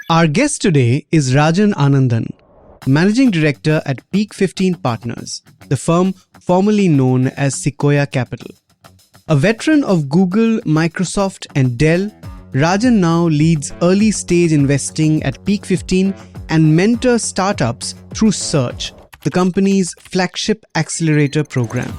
Our guest today is Rajan Anandan, Managing Director at Peak 15 Partners, the firm formerly known as Sequoia Capital. A veteran of Google, Microsoft, and Dell, Rajan now leads early stage investing at Peak 15 and mentors startups through Search, the company's flagship accelerator program.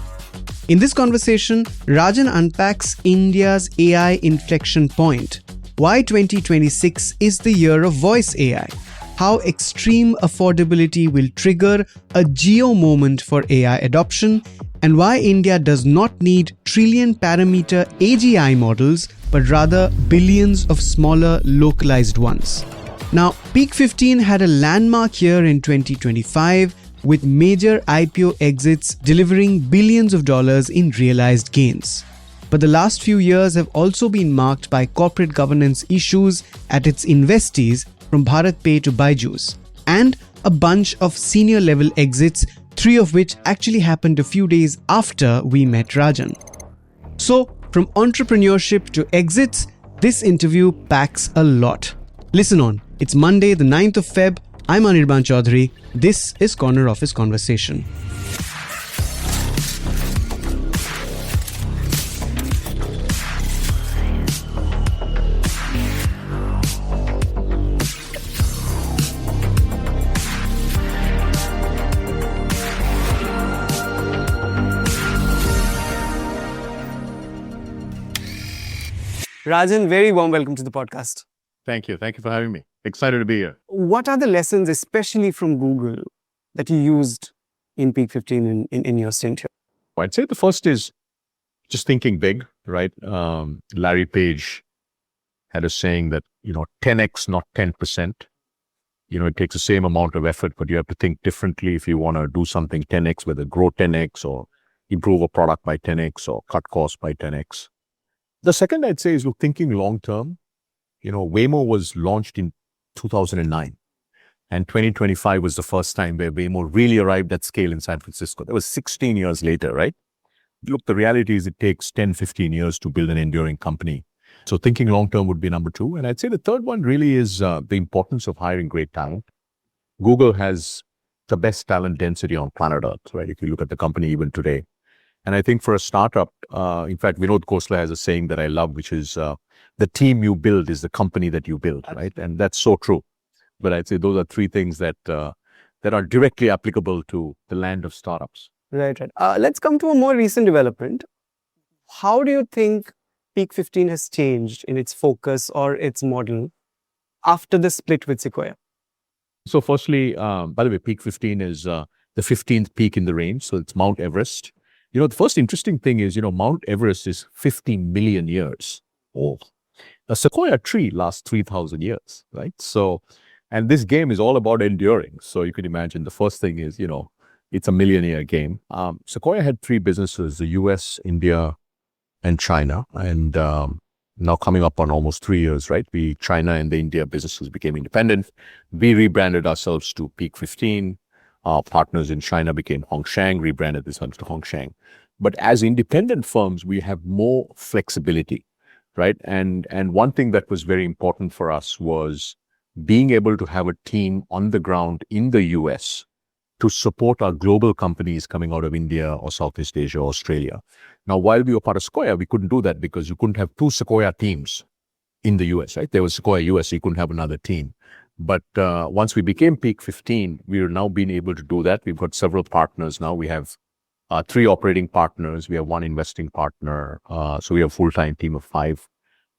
In this conversation, Rajan unpacks India's AI inflection point, why 2026 is the year of voice AI, how extreme affordability will trigger a geo moment for AI adoption, and why India does not need trillion parameter AGI models, but rather billions of smaller localized ones. Now, Peak 15 had a landmark year in 2025 with major IPO exits delivering billions of dollars in realized gains. But the last few years have also been marked by corporate governance issues at its investees from BharatPe to Byju's, and a bunch of senior level exits, 3 of which actually happened a few days after we met Rajan. So, from entrepreneurship to exits, this interview packs a lot. Listen on, it's Monday the 9th of Feb. I'm Anirban Chowdhury. This is Corner Office Conversation. Rajan, very warm welcome to the podcast. Thank you. Thank you for having me. Excited to be here. What are the lessons, especially from Google, that you used in Peak 15 in your stint here? I'd say the first is just thinking big, right? Larry Page had a saying that, 10x, not 10%. It takes the same amount of effort, but you have to think differently if you want to do something 10x, whether grow 10x or improve a product by 10x or cut costs by 10x. The second I'd say is thinking long term. Waymo was launched in 2009 and 2025 was the first time where Waymo really arrived at scale in San Francisco. That was 16 years later, right? Look, the reality is it takes 10, 15 years to build an enduring company. So thinking long term would be number 2. And I'd say the third one really is the importance of hiring great talent. Google has the best talent density on planet Earth, right? If you look at the company even today. And I think for a startup, in fact, Vinod Khosla has a saying that I love, which is the team you build is the company that you build, right? And that's so true. But I'd say those are 3 things that are directly applicable to the land of startups. Right. Let's come to a more recent development. How do you think Peak 15 has changed in its focus or its model after the split with Sequoia? So firstly, by the way, Peak 15 is the 15th peak in the range. So it's Mount Everest. The first interesting thing is, Mount Everest is 50 million years old. A sequoia tree lasts 3,000 years, right? So, and this game is all about enduring. So you can imagine the first thing is, it's a million-year game. Sequoia had 3 businesses, the US, India, and China. And now coming up on almost 3 years, right? China and the India businesses became independent. We rebranded ourselves to Peak 15. Our partners in China became Hongshang, rebranded themselves to Hongshang. But as independent firms, we have more flexibility, right? And one thing that was very important for us was being able to have a team on the ground in the US to support our global companies coming out of India or Southeast Asia or Australia. Now, while we were part of Sequoia, we couldn't do that because you couldn't have 2 Sequoia teams in the US, right? There was Sequoia US, so you couldn't have another team. But once we became Peak 15, we are now being able to do that. We've got several partners now. We have 3 operating partners. We have 1 investing partner. So we have a full-time team of 5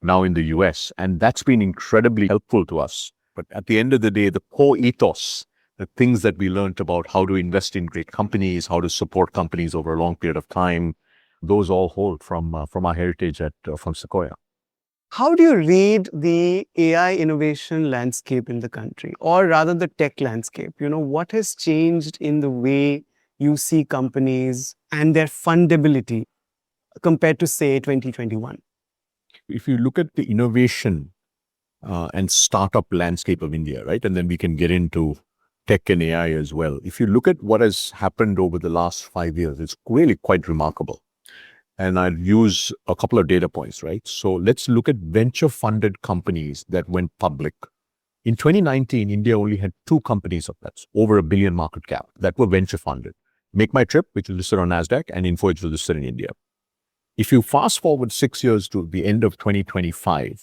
now in the US. And that's been incredibly helpful to us. But at the end of the day, the core ethos, the things that we learned about how to invest in great companies, how to support companies over a long period of time, those all hold from our heritage from Sequoia. How do you read the AI innovation landscape in the country, or rather the tech landscape? What has changed in the way you see companies and their fundability compared to, say, 2021? If you look at the innovation and startup landscape of India, right, and then we can get into tech and AI as well. If you look at what has happened over the last 5 years, it's really quite remarkable. And I'll use a couple of data points, right? So let's look at venture-funded companies that went public In 2019, India only had 2 companies of that, over $1 billion market cap, that were venture funded. Make My Trip, which is listed on NASDAQ, and Info, which was listed in India. If you fast forward 6 years to the end of 2025,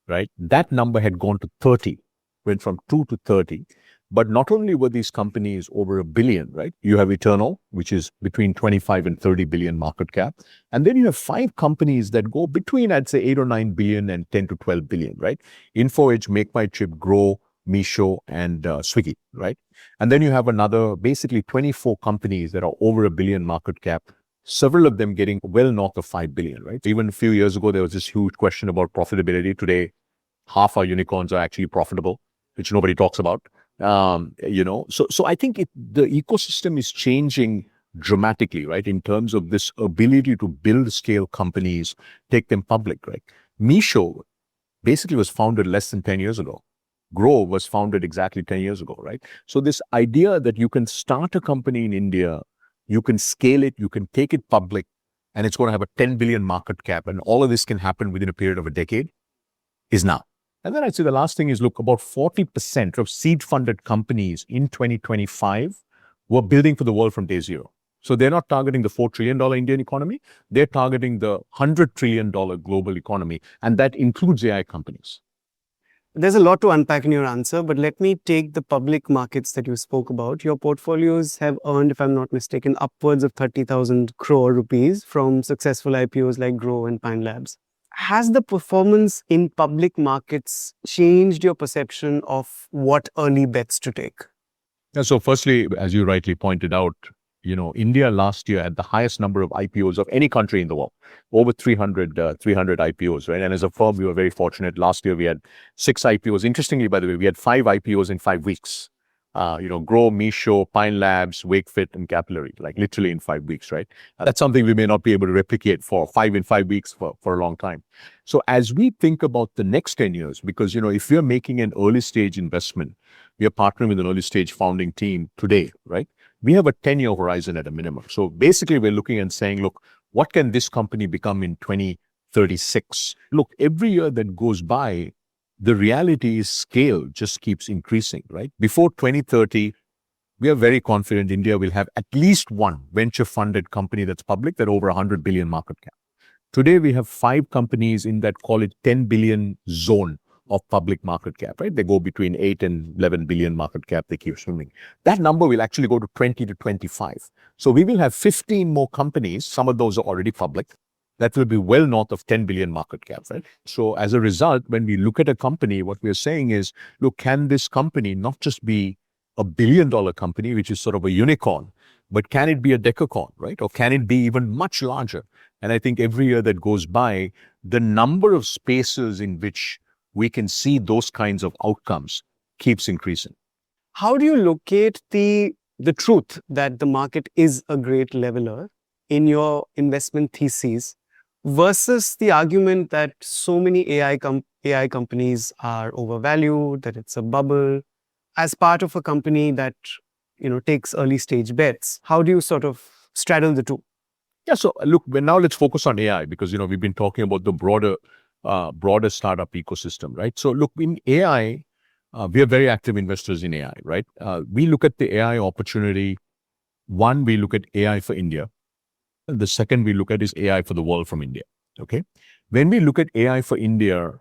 right, that number had gone to 30, went from 2 to 30. But not only were these companies over $1 billion, right? You have Eternal, which is between 25 and 30 billion market cap. And then you have 5 companies that go between, I'd say, 8 or 9 billion and 10 to 12 billion, right? InfoEdge, Make My Trip, Grow, Meesho, and Swiggy, right? And then you have another, basically 24 companies that are over $1 billion market cap, several of them getting well north of 5 billion, right? Even a few years ago, there was this huge question about profitability. Today, half our unicorns are actually profitable, which nobody talks about. So I think the ecosystem is changing dramatically, right? In terms of this ability to build scale companies, take them public, right? Meesho basically was founded less than 10 years ago. Grow was founded exactly 10 years ago, right? So this idea that you can start a company in India, you can scale it, you can take it public, and it's going to have a 10 billion market cap, and all of this can happen within a period of a decade, is now. And then I'd say the last thing is, look, about 40% of seed-funded companies in 2025 were building for the world from day zero. So they're not targeting the $4 trillion Indian economy. They're targeting the $100 trillion global economy, and that includes AI companies. There's a lot to unpack in your answer, but let me take the public markets that you spoke about. Your portfolios have earned, if I'm not mistaken, upwards of 30,000 crore rupees from successful IPOs like Grow and Pine Labs. Has the performance in public markets changed your perception of what early bets to take? Yeah, so firstly, as you rightly pointed out, India last year had the highest number of IPOs of any country in the world, over 300 IPOs, right? And as a firm, we were very fortunate. Last year, we had 6 IPOs. Interestingly, by the way, we had 5 IPOs in 5 weeks. Grow, Meesho, Pine Labs, Wakefit, and Capillary, like literally in 5 weeks, right? That's something we may not be able to replicate for 5 in 5 weeks for a long time. So as we think about the next 10 years, because, if you're making an early stage investment, we are partnering with an early stage founding team today, right? We have a 10-year horizon at a minimum. So basically, we're looking and saying, look, what can this company become in 2036? Look, every year that goes by, the reality is scale just keeps increasing, right? Before 2030, we are very confident India will have at least one venture-funded company that's public that over 100 billion market cap. Today, we have 5 companies in that, call it 10 billion zone of public market cap, right? They go between 8 and 11 billion market cap, they keep swimming. That number will actually go to 20 to 25. So we will have 15 more companies, some of those are already public, that will be well north of 10 billion market cap, right? So as a result, when we look at a company, what we're saying is, look, can this company not just be a $1 billion company, which is sort of a unicorn, but can it be a decacorn, right? Or can it be even much larger? And I think every year that goes by, the number of spaces in which we can see those kinds of outcomes keeps increasing. How do you locate the truth that the market is a great leveler in your investment thesis versus the argument that so many AI companies are overvalued, that it's a bubble, as part of a company that takes early stage bets? How do you sort of straddle the two? Yeah, so look, now let's focus on AI because we've been talking about the broader startup ecosystem, right? So look, in AI, we are very active investors in AI, right? We look at the AI opportunity. One, we look at AI for India. The second we look at is AI for the world from India, okay? When we look at AI for India,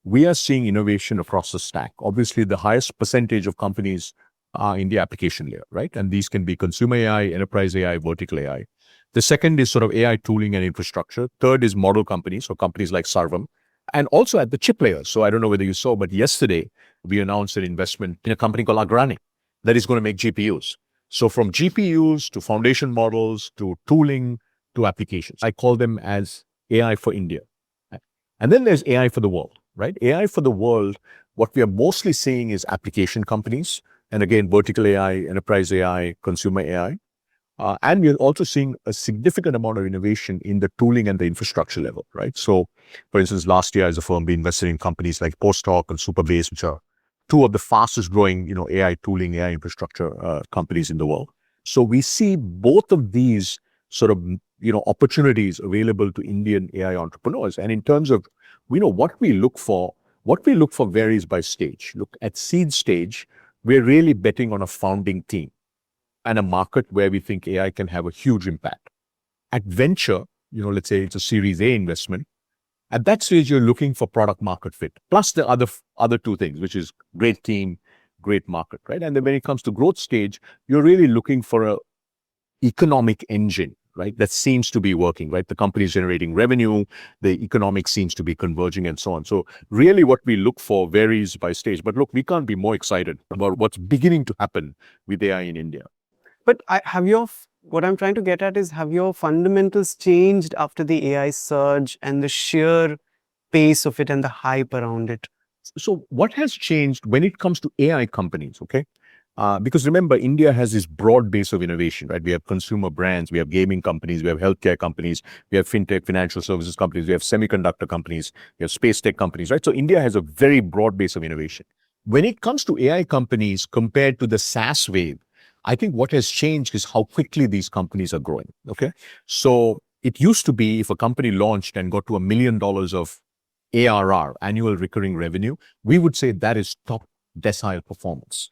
we are seeing innovation across the stack. Obviously, the highest percentage of companies are in the application layer, right? And these can be consumer AI, enterprise AI, vertical AI. The second is sort of AI tooling and infrastructure. Third is model companies, so companies like Sarvam, and also at the chip layer. So I don't know whether you saw, but yesterday we announced an investment in a company called Agrani that is going to make GPUs. So from GPUs to foundation models to tooling to applications, I call them as AI for India. And then there's AI for the world, right? AI for the world, what we are mostly seeing is application companies. And again, vertical AI, enterprise AI, consumer AI. And we're also seeing a significant amount of innovation in the tooling and the infrastructure level, right? So, for instance, last year as a firm, we invested in companies like Postdoc and Superbase, which are 2 of the fastest growing, AI tooling, AI infrastructure companies in the world. So we see both of these sort of, opportunities available to Indian AI entrepreneurs. And in terms of, what we look for, What we look for varies by stage. Look, at seed stage, we're really betting on a founding team and a market where we think AI can have a huge impact. At venture, let's say it's a Series A investment. At that stage, you're looking for product market fit, plus the other two things, which is great team, great market, right? And then when it comes to growth stage, you're really looking for a economic engine, right? That seems to be working, right? The company is generating revenue, the economics seems to be converging and so on. So really what we look for varies by stage. But look, we can't be more excited about what's beginning to happen with AI in India. But what I'm trying to get at is, have your fundamentals changed after the AI surge and the sheer pace of it and the hype around it? So what has changed when it comes to AI companies, okay? Because remember, India has this broad base of innovation, right? We have consumer brands, we have gaming companies, we have healthcare companies, we have fintech, financial services companies, we have semiconductor companies, we have space tech companies, right? So India has a very broad base of innovation. When it comes to AI companies compared to the SaaS wave, I think what has changed is how quickly these companies are growing, okay? So it used to be if a company launched and got to $1 million of ARR, annual recurring revenue, we would say that is top decile performance.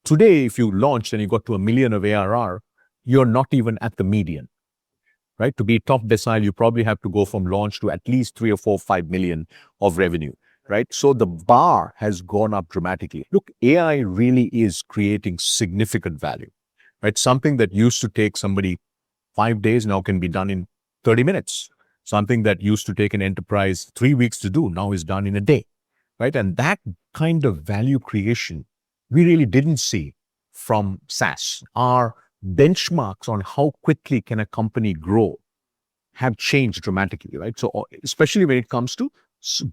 Today, if you launched and you got to $1 million of ARR, you're not even at the median, right? To be top decile, you probably have to go from launch to at least 3 or 4, 5 million of revenue, right? So the bar has gone up dramatically. Look, AI really is creating significant value, right? Something that used to take somebody 5 days now can be done in 30 minutes. Something that used to take an enterprise 3 weeks to do now is done in a day, right? And that kind of value creation we really didn't see from SaaS. Our benchmarks on how quickly can a company grow have changed dramatically, right? So especially when it comes to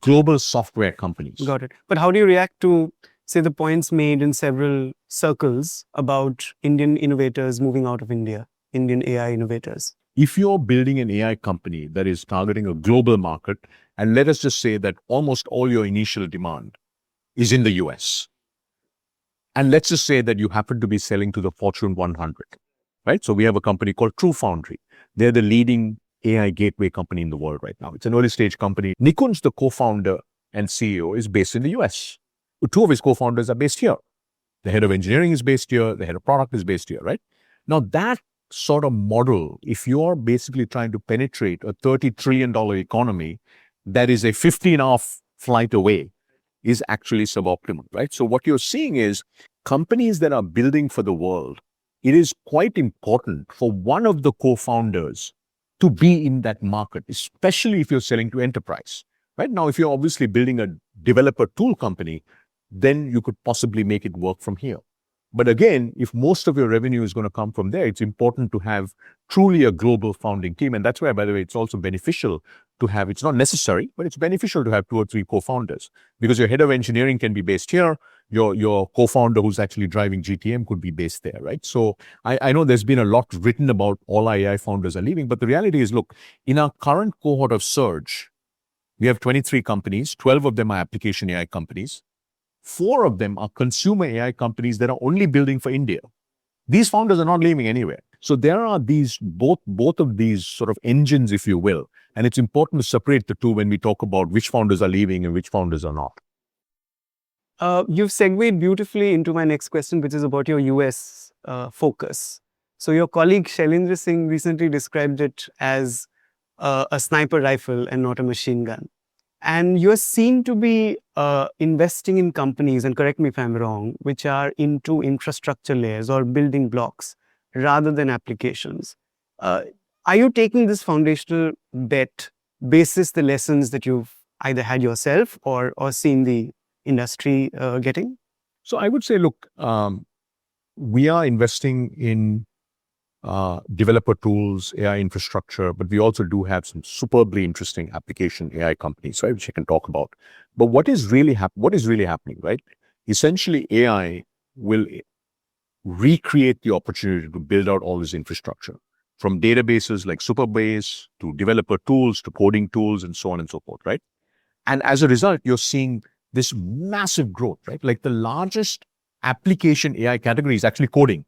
global software companies. Got it. But how do you react to, say, the points made in several circles about Indian innovators moving out of India, Indian AI innovators? If you're building an AI company that is targeting a global market, and let us just say that almost all your initial demand is in the US, and let's just say that you happen to be selling to the Fortune 100, right? So we have a company called True Foundry. They're the leading AI gateway company in the world right now. It's an early stage company. Nikunj, the co-founder and CEO, is based in the US. 2 of his co-founders are based here. The head of engineering is based here. The head of product is based here, right? Now that sort of model, if you're basically trying to penetrate a $30 trillion economy that is a 15-hour flight away, is actually suboptimal, right? So what you're seeing is companies that are building for the world, it is quite important for one of the co-founders to be in that market, especially if you're selling to enterprise, right? Now, if you're obviously building a developer tool company, then you could possibly make it work from here. But again, if most of your revenue is going to come from there, it's important to have truly a global founding team. And that's why, by the way, it's also beneficial to have, it's not necessary, but it's beneficial to have 2 or 3 co-founders, because your head of engineering can be based here. Your co-founder who's actually driving GTM could be based there, right? So I know there's been a lot written about all our AI founders are leaving, but the reality is, look, in our current cohort of Surge, we have 23 companies, 12 of them are application AI companies. 4 of them are consumer AI companies that are only building for India. These founders are not leaving anywhere. So there are these, both of these sort of engines, if you will, and it's important to separate the two when we talk about which founders are leaving and which founders are not. You've segued beautifully into my next question, which is about your US focus. So your colleague Shailendra Singh recently described it as a sniper rifle and not a machine gun. And you're seen to be investing in companies, and correct me if I'm wrong, which are into infrastructure layers or building blocks rather than applications. Are you taking this foundational bet basis the lessons that you've either had yourself or seen the industry getting? So I would say, look, we are investing in developer tools, AI infrastructure, but we also do have some superbly interesting application AI companies, right, which I can talk about. But what is really happening, right? Essentially, AI will recreate the opportunity to build out all this infrastructure, from databases like Superbase to developer tools to coding tools and so on and so forth, right? And as a result, you're seeing this massive growth, right? Like the largest application AI category is actually coding.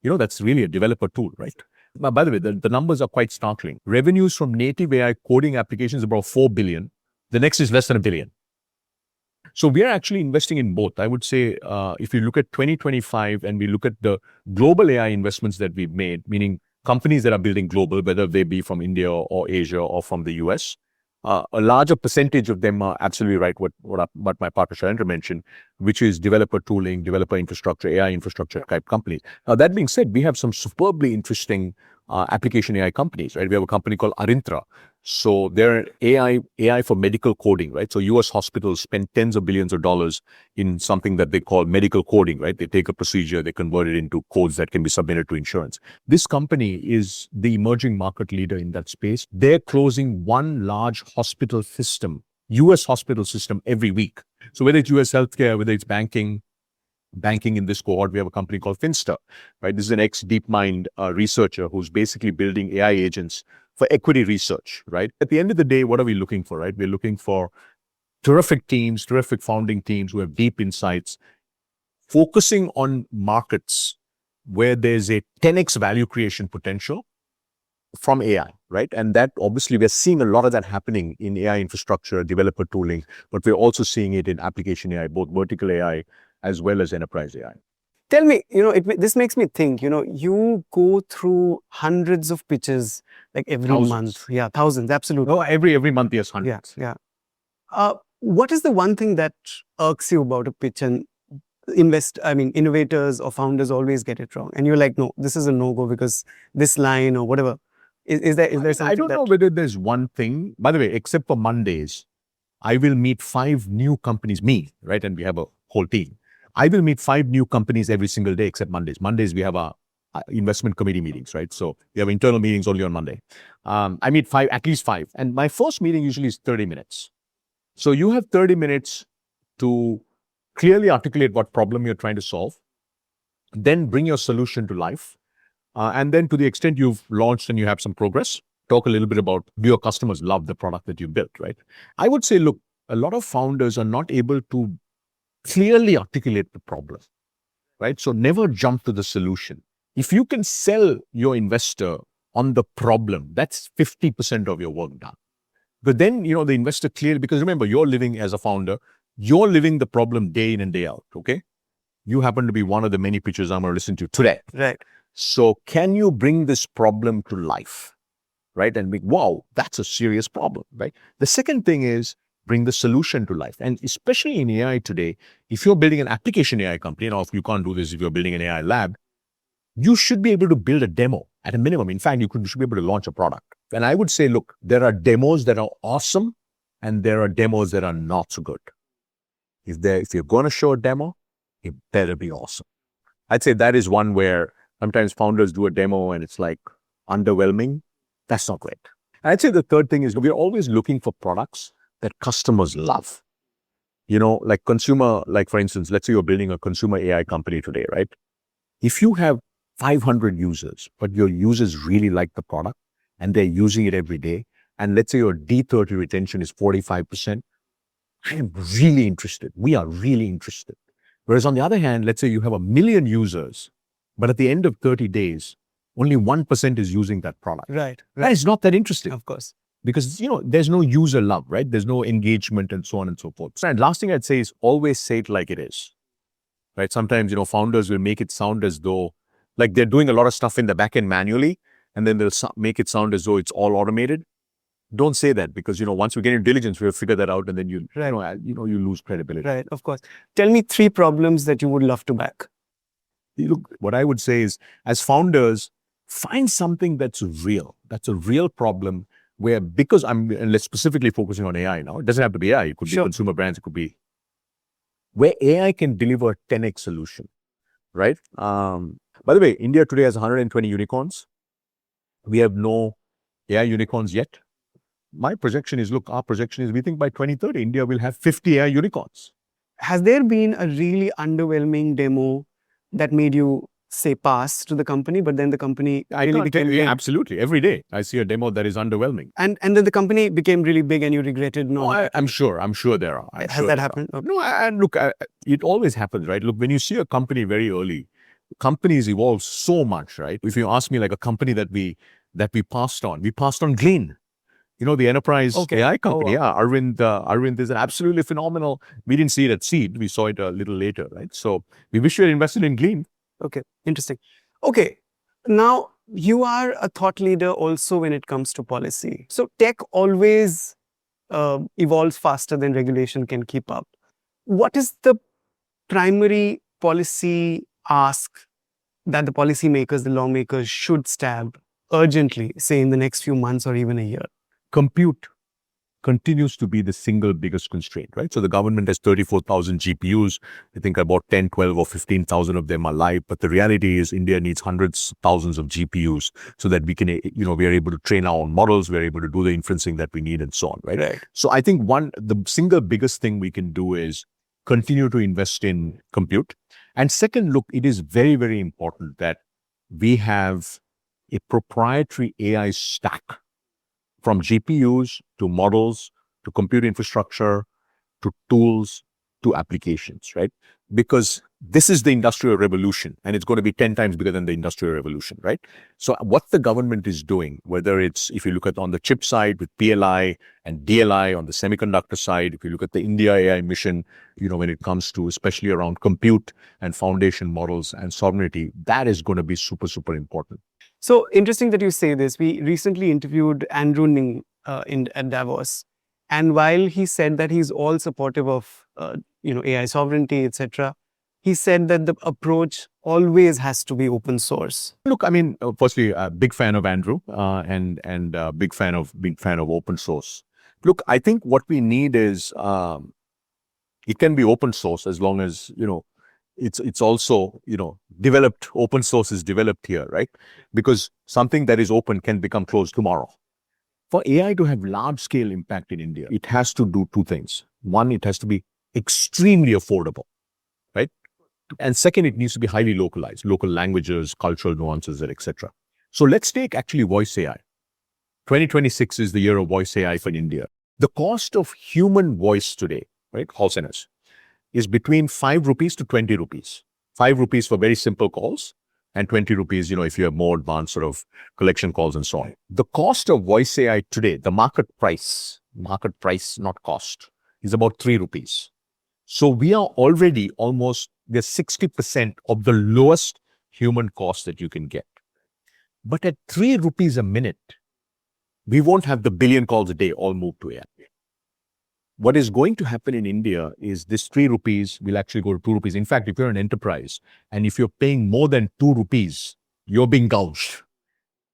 That's really a developer tool, right? By the way, the numbers are quite startling. Revenues from native AI coding applications is about 4 billion. The next is less than $1 billion. So we are actually investing in both. I would say if you look at 2025 and we look at the global AI investments that we've made, meaning companies that are building global, whether they be from India or Asia or from the US, a larger percentage of them are absolutely right what my partner Sharendra mentioned, which is developer tooling, developer infrastructure, AI infrastructure type companies. Now, that being said, we have some superbly interesting application AI companies, right? We have a company called Arintra. So they're AI for medical coding, right? So US hospitals spend tens of billions of dollars in something that they call medical coding, right? They take a procedure, they convert it into codes that can be submitted to insurance. This company is the emerging market leader in that space. They're closing one large hospital system, US hospital system every week. So whether it's US healthcare, whether it's banking in this cohort, we have a company called Finsta, right? This is an ex-DeepMind researcher who's basically building AI agents for equity research, right? At the end of the day, what are we looking for, right? We're looking for terrific teams, terrific founding teams who have deep insights, focusing on markets where there's a 10x value creation potential from AI, right? And that obviously we're seeing a lot of that happening in AI infrastructure, developer tooling, but we're also seeing it in application AI, both vertical AI as well as enterprise AI. Tell me, this makes me think, you go through hundreds of pitches like every Thousands. month. Yeah, thousands, absolutely. No, every month there's hundreds. Yeah. What is the one thing that irks you about a pitch and innovators or founders always get it wrong? And you're like, no, this is a no-go because this line or whatever. Is there something I don't know whether there's one thing, by the way, except for Mondays, I will meet 5 new companies, right? And we have a whole team. I will meet 5 new companies every single day except Mondays. Mondays, we have our investment committee meetings, right? So we have internal meetings only on Monday. I meet at least 5. And my first meeting usually is 30 minutes. So you have 30 minutes to clearly articulate what problem you're trying to solve, then bring your solution to life. And then to the extent you've launched and you have some progress, talk a little bit about, do your customers love the product that you built, right? I would say, look, a lot of founders are not able to clearly articulate the problem, right? So never jump to the solution. If you can sell your investor on the problem, that's 50% of your work done. But then, the investor clearly, because remember, you're living as a founder, you're living the problem day in and day out, okay? You happen to be one of the many pitches I'm going to listen to today. Right. So can you bring this problem to life, right? And wow, that's a serious problem, right? The second thing is, bring the solution to life. And especially in AI today, if you're building an application AI company, if you can't do this, if you're building an AI lab, you should be able to build a demo at a minimum. In fact, you should be able to launch a product. And I would say, look, there are demos that are awesome and there are demos that are not so good. If you're going to show a demo, it better be awesome. I'd say that is one where sometimes founders do a demo and it's like underwhelming. That's not great. And I'd say the third thing is we're always looking for products that customers love. Like for instance, let's say you're building a consumer AI company today, right? If you have 500 users, but your users really like the product and they're using it every day, and let's say your D30 retention is 45%, I am really interested. We are really interested. Whereas on the other hand, let's say you have 1 million users, but at the end of 30 days, only 1% is using that product. Right. That is not that interesting. Of course. Because, there's no user love, right? There's no engagement and so on and so forth. And last thing I'd say is always say it like it is, right? Sometimes, founders will make it sound as though like they're doing a lot of stuff in the back end manually, and then they'll make it sound as though it's all automated. Don't say that because, once we get into diligence, we'll figure that out and then you lose credibility. Right, of course. Tell me 3 problems that you would love to back. Look, what I would say is as founders, find something that's real. That's a real problem where, because let's specifically focusing on AI now, it doesn't have to be AI. It could be consumer brands. It could be where AI can deliver a 10x solution, right? By the way, India today has 120 unicorns. We have no AI unicorns yet. My projection is, we think by 2030, India will have 50 AI unicorns. Has there been a really underwhelming demo that made you say pass to the company, but then the company absolutely. Every day I see a demo that is underwhelming. And then the company became really big and you regretted not. I'm sure there are. Has that happened? Okay. No, and look, it always happens, right? Look, when you see a company very early, companies evolve so much, right? If you ask me like a company that we passed on Glean. the enterprise Okay. AI company. Oh, wow. Yeah, Arvind is an absolutely phenomenal. We didn't see it at seed. We saw it a little later, right? So we wish we had invested in Gleam. Okay, interesting. Okay, now you are a thought leader also when it comes to policy. So tech always evolves faster than regulation can keep up. What is the primary policy ask that the policymakers, the lawmakers should stab urgently, say in the next few months or even a year? Compute continues to be the single biggest constraint, right? So the government has 34,000 GPUs. I think about 10, 12 or 15,000 of them are live. But the reality is India needs hundreds of thousands of GPUs so that we can, we are able to train our own models. We're able to do the inferencing that we need and so on, right? Right. So I think the single biggest thing we can do is continue to invest in compute. And second, look, it is very, very important that we have a proprietary AI stack from GPUs to models to compute infrastructure to tools to applications, right? Because this is the industrial revolution and it's going to be 10 times bigger than the industrial revolution, right? So what the government is doing, whether it's, if you look at on the chip side with PLI and DLI, on the semiconductor side, if you look at the India AI mission, when it comes to especially around compute and foundation models and sovereignty, that is going to be super, super important. So interesting that you say this. We recently interviewed Andrew Ning at Davos. And while he said that he's all supportive of AI sovereignty, etc., he said that the approach always has to be open source. Look, I mean, firstly, a big fan of Andrew and big fan of open source. Look, I think what we need is it can be open source as long as it's also developed. Open source is developed here, right? Because something that is open can become closed tomorrow. For AI to have large-scale impact in India, it has to do two things. One, it has to be extremely affordable, right? And second, it needs to be highly localized, local languages, cultural nuances, etc. So let's take actually voice AI. 2026 is the year of voice AI for India. The cost of human voice today, right, call centers, is between 5 rupees to 20 rupees. 5 rupees for very simple calls, and 20 rupees, if you have more advanced sort of collection calls and so on. The cost of voice AI today, the market price, not cost, is about 3 rupees. So we are already almost, we're 60% of the lowest human cost that you can get. But at 3 rupees a minute, we won't have the billion calls a day all moved to AI. What is going to happen in India is this 3 rupees will actually go to 2 rupees. In fact, if you're an enterprise and if you're paying more than 2 rupees, you're being gouged,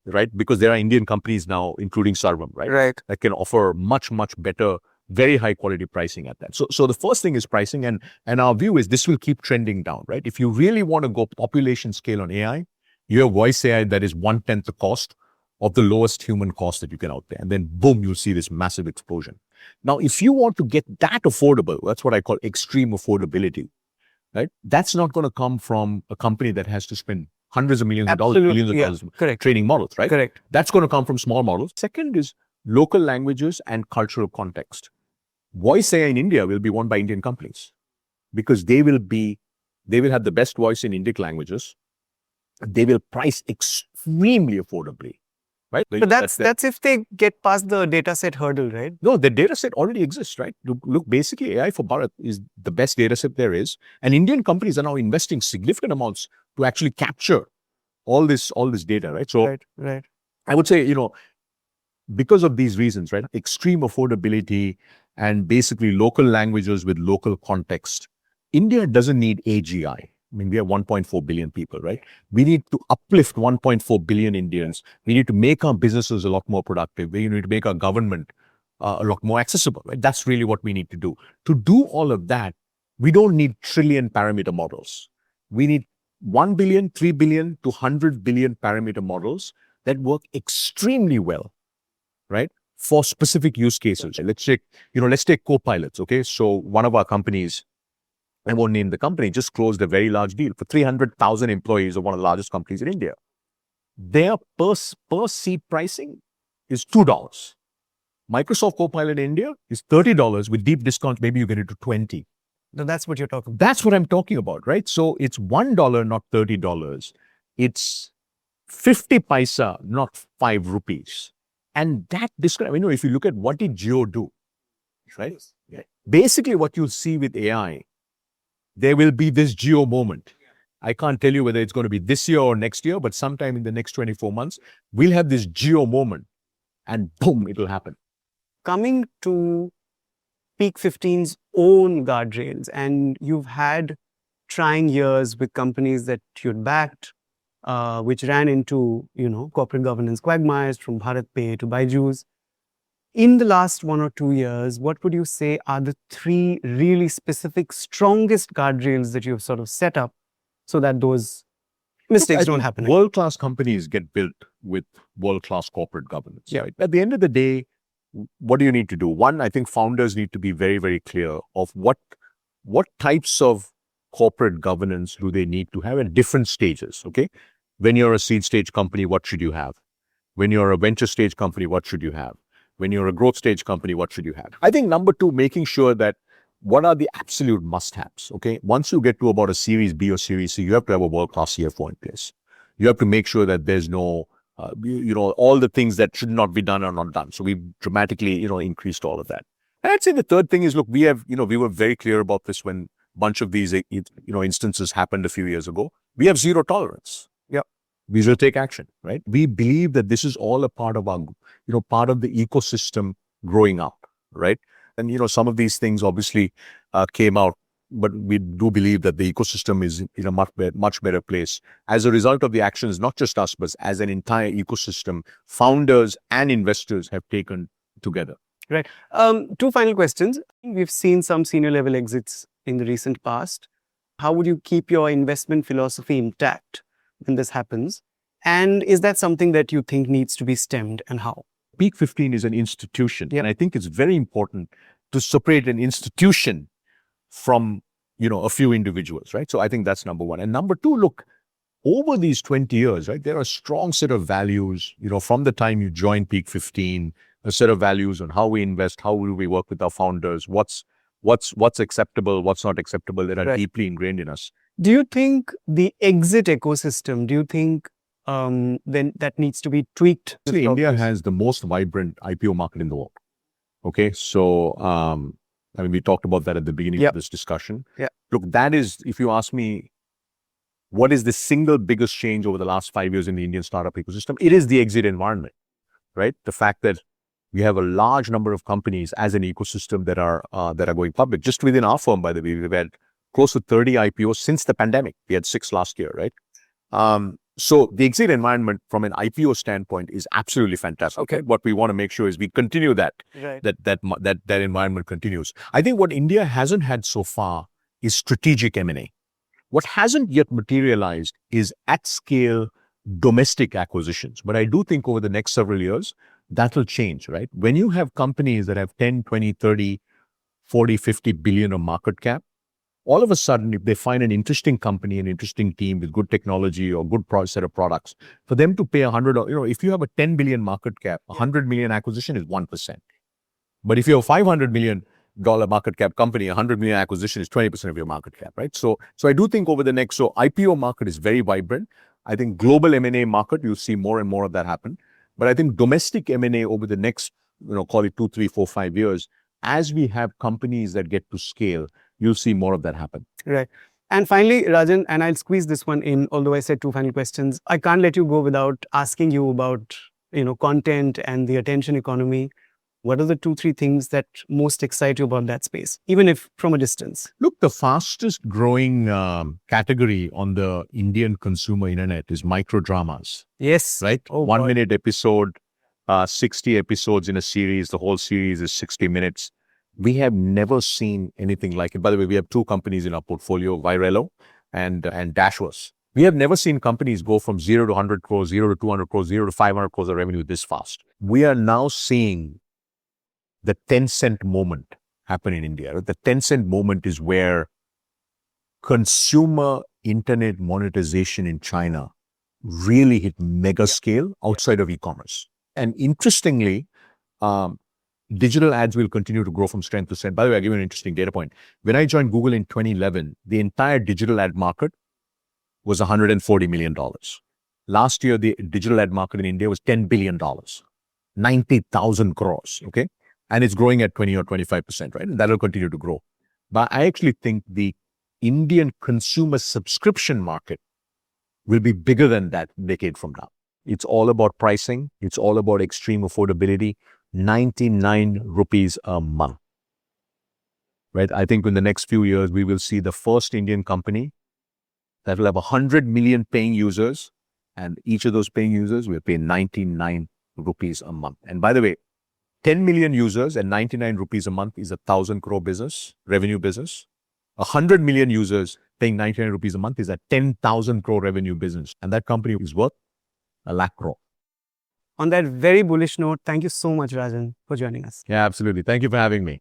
right? Because there are Indian companies now, including Sarvam, right? That can offer much, much better, very high quality pricing at that. So the first thing is pricing, and our view is this will keep trending down, right? If you really want to go population scale on AI, you have voice AI that is 1/10 the cost of the lowest human cost that you can out there. And then boom, you'll see this massive explosion. Now, if you want to get that affordable, that's what I call extreme affordability, right? That's not going to come from a company that has to spend hundreds of millions of dollars, billions of dollars training models, right? Correct. That's going to come from small models. Second is local languages and cultural context. Voice AI in India will be won by Indian companies because they will have the best voice in Indic languages. They will price extremely affordably. Right? But that's if they get past the data set hurdle, right? No, the data set already exists, right? Look, basically AI for Bharat is the best data set there is. And Indian companies are now investing significant amounts to actually capture all this data, right? So right. I would say, because of these reasons, right? Extreme affordability and basically local languages with local context. India doesn't need AGI. I mean, we have 1.4 billion people, right? We need to uplift 1.4 billion Indians. We need to make our businesses a lot more productive. We need to make our government a lot more accessible, right? That's really what we need to do. To do all of that, we don't need trillion parameter models. We need 1 billion, 3 billion to 100 billion parameter models that work extremely well, right? For specific use cases. Let's take co-pilots, okay? So one of our companies, I won't name the company, just closed a very large deal for 300,000 employees of one of the largest companies in India. Their per seat pricing is $2. Microsoft Copilot in India is $30 with deep discounts. Maybe you get it to 20. No, that's what you're talking about. That's what I'm talking about, right? So it's $1, not $30. It's 50 paisa, not 5 rupees. And that describes, if you look at what did Geo do, right? Basically, what you'll see with AI, there will be this Geo moment. I can't tell you whether it's going to be this year or next year, but sometime in the next 24 months, we'll have this Geo moment and boom, it'll happen. Coming to Peak 15's own guardrails, and you've had trying years with companies that you'd backed, which ran into, corporate governance quagmires from BharatPe to Byju's. In the last 1 or 2 years, what would you say are the 3 really specific, strongest guardrails that you've sort of set up so that those mistakes don't happen? World-class companies get built with world-class corporate governance. Yeah. Right? At the end of the day, what do you need to do? One, I think founders need to be very, very clear of what types of corporate governance do they need to have at different stages, okay? When you're a seed stage company, what should you have? When you're a venture stage company, what should you have? When you're a growth stage company, what should you have? I think number 2, making sure that what are the absolute must-haves, okay? Once you get to about a Series B or Series C, you have to have a world-class CFO in place. You have to make sure that there's no, all the things that should not be done are not done. So we've dramatically, increased all of that. And I'd say the third thing is, look, we were very clear about this when a bunch of these, instances happened a few years ago. We have zero tolerance. Yeah. We will take action, right? We believe that this is all a part of our, part of the ecosystem growing up, right? And, some of these things obviously came out, but we do believe that the ecosystem is in a much better place as a result of the actions, not just us, but as an entire ecosystem, founders and investors have taken together. Right. 2 final questions. We've seen some senior level exits in the recent past. How would you keep your investment philosophy intact when this happens? And is that something that you think needs to be stemmed, and how? Peak 15 is an institution. Yeah. And I think it's very important to separate an institution from, a few individuals, right? So I think that's number 1. And number 2, look, over these 20 years, right, there are a strong set of values, from the time you join Peak 15, a set of values on how we invest, how will we work with our founders, what's acceptable, what's not acceptable, that are Right. deeply ingrained in us. Do you think the exit ecosystem, then that needs to be tweaked? Actually, India has the most vibrant IPO market in the world. Okay, so we talked about that at the beginning of this discussion. Yeah. Look, that is, if you ask me, what is the single biggest change over the last 5 years in the Indian startup ecosystem? It is the exit environment, right? The fact that we have a large number of companies as an ecosystem that are going public. Just within our firm, by the way, we've had close to 30 IPOs since the pandemic. We had 6 last year, right? So the exit environment from an IPO standpoint is absolutely fantastic. Okay. What we want to make sure is we continue that, Right. that environment continues. I think what India hasn't had so far is strategic M&A. What hasn't yet materialized is at scale domestic acquisitions. But I do think over the next several years, that will change, right? When you have companies that have 10, 20, 30, 40, 50 billion of market cap, all of a sudden, if they find an interesting company, an interesting team with good technology or good set of products, for them to pay 100, if you have a 10 billion market cap, 100 million acquisition is 1%. But if you're a $500 million market cap company, 100 million acquisition is 20% of your market cap, right? So I do think over the next, IPO market is very vibrant. I think global M&A market, you'll see more and more of that happen. But I think domestic M&A over the next, call it 2, 3, 4, 5 years, as we have companies that get to scale, you'll see more of that happen. Right. And finally, Rajan, and I'll squeeze this one in, although I said 2 final questions. I can't let you go without asking you about, content and the attention economy. What are the 2, 3 things that most excite you about that space, even if from a distance? Look, the fastest growing category on the Indian consumer internet is micro dramas, Yes. right? Oh, 1 God. minute episode, 60 episodes in a series. The whole series is 60 minutes. We have never seen anything like it. By the way, we have 2 companies in our portfolio, Virello and Dashworth. We have never seen companies go from 0 to 100 crores, 0 to 200 crores, 0 to 500 crores of revenue this fast. We are now seeing the 10-cent moment happen in India. The 10-cent moment is where consumer internet monetization in China really hit mega scale outside of e-commerce. And interestingly, digital ads will continue to grow from strength to strength. By the way, I'll give you an interesting data point. When I joined Google in 2011, the entire digital ad market was $140 million. Last year, the digital ad market in India was $10 billion. 90,000 crores, okay? And it's growing at 20 or 25%, right? And that'll continue to grow. But I actually think the Indian consumer subscription market will be bigger than that decade from now. It's all about pricing. It's all about extreme affordability. 99 rupees a month, right? I think in the next few years, we will see the first Indian company that will have 100 million paying users, and each of those paying users will pay 99 rupees a month. And by the way, 10 million users and 99 rupees a month is 1,000 crore business, revenue business. 100 million users paying 99 rupees a month is a 10,000 crore revenue business. And that company is worth 1 lakh crore. On that very bullish note, thank you so much, Rajan, for joining us. Yeah, absolutely. Thank you for having me.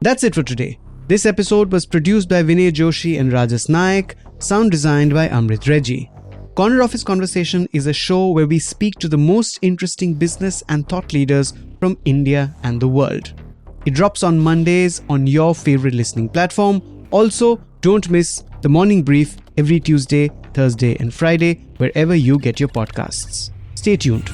That's it for today. This episode was produced by Vinay Joshi and Rajas Naik, sound designed by Amrit Reggie. Corner Office Conversation is a show where we speak to the most interesting business and thought leaders from India and the world. It drops on Mondays on your favorite listening platform. Also, don't miss the morning brief every Tuesday, Thursday, and Friday, wherever you get your podcasts. Stay tuned.